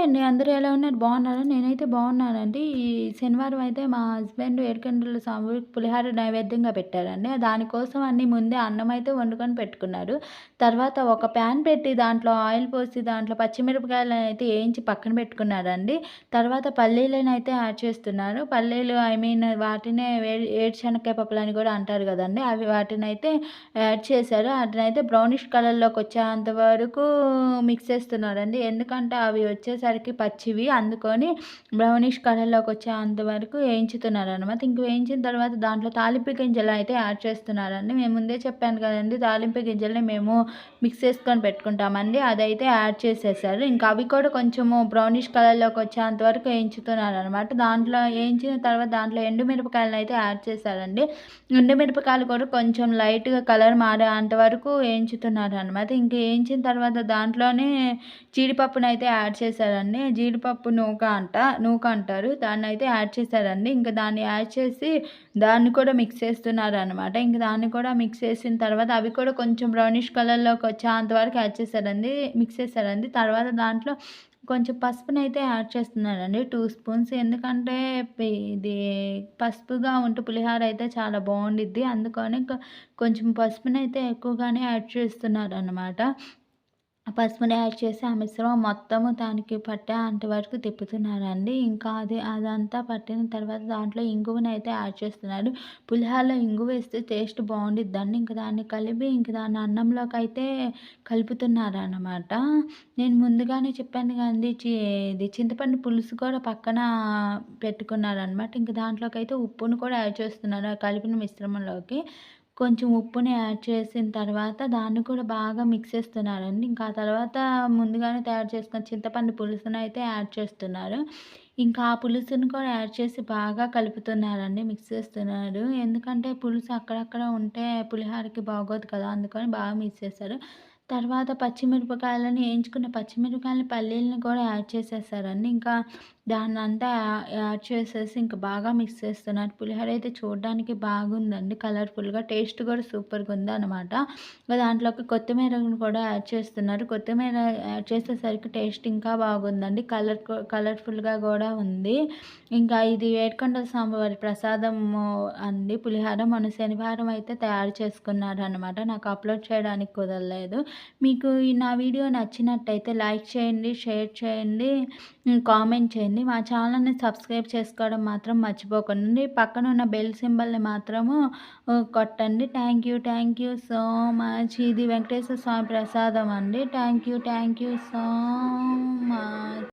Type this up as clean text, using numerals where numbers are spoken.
అండి. అందరూ ఎలా ఉన్నారు? బాగున్నారా? నేనైతే బాగున్నానండి. ఈ శనివారం అయితే మా హస్బెండ్ ఏడుకొండల స్వామికి పులిహార నైవేద్యంగా పెట్టారండి. దానికోసం అన్నీ ముందే అన్నమైతే వండుకొని పెట్టుకున్నారు. తర్వాత ఒక ప్యాన్ పెట్టి దాంట్లో ఆయిల్ పోసి దాంట్లో పచ్చిమిరపకాయలనైతే ఏయించి పక్కన పెట్టుకున్నారండి. తర్వాత పల్లీలనైతే యాడ్ చేస్తున్నారు. పల్లీలు వాటినే ఏరుశనక్కాయ పప్పులని కూడా అంటారు గదండీ! అవి వాటినైతే యాడ్ చేశారు. అటునైతే బ్రౌనిష్ కలర్‌లోకి వచ్చేంత వరకు మిక్స్ చేస్తున్నారండి. ఎందుకంటే అవి వచ్చేసరికి పచ్చివి అందుకని బ్రౌనిష్ కలర్‌లోకి వచ్చేంత వరకు వేయించుతున్నారనమాట. ఇంక వేయించిన తర్వాత దాంట్లో తాలింపు గింజలయితే యాడ్ చేస్తున్నారండి. మేము ముందే చెప్పాను కదండీ! తాలింపు గింజల్ని మేము మిక్స్ చేసుకొని పెట్టుకుంటామండి. అదైతే యాడ్ చేసేసారు. ఇంకా అవి కూడా కొంచెము బ్రౌనిష్ కలర్‌లోకి వచ్చేంత వరకు వేయించుతున్నారనమాట. దాంట్లో వేయించిన తర్వాత దాంట్లో ఎండు మిరపకాయలనైతే యాడ్ చేశారండి. ఎండు మిరపకాయలు కూడా కొంచెం లైట్‌గా కలర్ మారేంత వరకు వేయించుతున్నారనమాట. ఇంక వేయించిన తర్వాత దాంట్లోనే జీడిపప్పునైతే యాడ్ చేశారండి. జీడిపప్పు నూక అంటారు. దాన్నైతే యాడ్ చేశారండి. ఇంక దాన్ని యాడ్ చేసి దాన్ని కూడా మిక్స్ చేస్తున్నారనమాట. ఇంక దాన్ని కూడా మిక్స్ చేసిన తర్వాత అవి కూడా కొంచెం బ్రౌనిష్ కలర్‌లోకి వచ్చేంత వరకు మిక్స్ చేశారండి. తర్వాత దాంట్లో కొంచెం పసుపునైతే యాడ్ చేస్తున్నానండి. 2 స్పూన్స్ ఎందుకంటే ఇది పసుపుగా ఉంటే పులిహోర అయితే చాలా బావుండిద్ది. అందుకని కొంచెం పసుపునైతే ఎక్కువగానే యాడ్ చేస్తున్నారనమాట. ఆ పసుపుని యాడ్ చేసి ఆ మిశ్రమం మొత్తము దానికి పట్టేంత వరకు తిప్పుతున్నారండి. ఇంకా అదంతా పట్టిన తర్వాత దాంట్లో ఇంగువనైతే యాడ్ చేస్తున్నారు. పులిహోరలో ఇంగువేస్తే టేస్ట్ బావుండిద్దండి. ఇంక దాన్ని కలిపి ఇంక దాన్ని అన్నంలోకైతే కలుపుతున్నారనమాట. నేను ముందుగానే చెప్పాను కదండీ! ఇది చింతపండు పులుసు కూడా పక్కన పెట్టుకున్నారనమాట. ఇంక దాంట్లోకైతే ఉప్పును కూడా యాడ్ చేస్తున్నారు. ఆ కలిపిన మిశ్రమంలోకి. కొంచెం ఉప్పుని యాడ్ చేసిన తర్వాత దాన్ని కూడా బాగా మిక్స్ చేస్తున్నారండి. ఇంకా ఆ తర్వాత ముందుగానే తయారు చేసుకున్న చింతపండు పులుసునైతే యాడ్ చేస్తున్నారు. ఇంకా ఆ పులుసుని కూడా యాడ్ చేసి బాగా కలుపుతున్నారండి. మిక్స్ చేస్తున్నారు. ఎందుకంటే పులుసు అక్కడక్కడ ఉంటే పులిహోరకి బాగోదు కదా! అందుకని బాగా మిక్స్ చేశారు. తర్వాత వేయించుకున్న పచ్చిమిరపకాయలని, పల్లీలని కూడా యాడ్ చేసేసారండి. ఇంకా దాన్నంతా యాడ్ చేసేసి ఇంక బాగా మిక్స్ చేస్తున్నారు. పులిహోర అయితే చూడడానికి బాగుందండి కలర్‌ఫుల్‌గా. టేస్ట్ కూడా సూపర్‌గుందనమాట. దాంట్లోకి కొత్తిమీరను కూడా యాడ్ చేస్తున్నారు. కొత్తిమీర యాడ్ చేసేసరికి టేస్ట్ ఇంకా బాగుందండి. కలర్‌ఫుల్‌గా గూడా ఉంది. ఇంకా ఇది ఏడుకొండల స్వామివారి ప్రసాదము అండి పులిహోర. మొన్న శనివారం అయితే తయారు చేసుకున్నారనమాట. నాకు అప్‌లోడ్ చేయడానికి కుదరలేదు. మీకు నా వీడియో నచ్చినట్టయితే లైక్ చేయండి, షేర్ చేయండి, కామెంట్ చేయండి. మా ఛానల్‌ని సబ్స్క్రైబ్ చేసుకోవడం మాత్రం మర్చిపోకండి. పక్కనున్న బెల్ సింబల్‌ని మాత్రము కొట్టండి. Thank you so much. ఇది వెంకటేశ్వర స్వామి ప్రసాదం అండి. Thank you so much.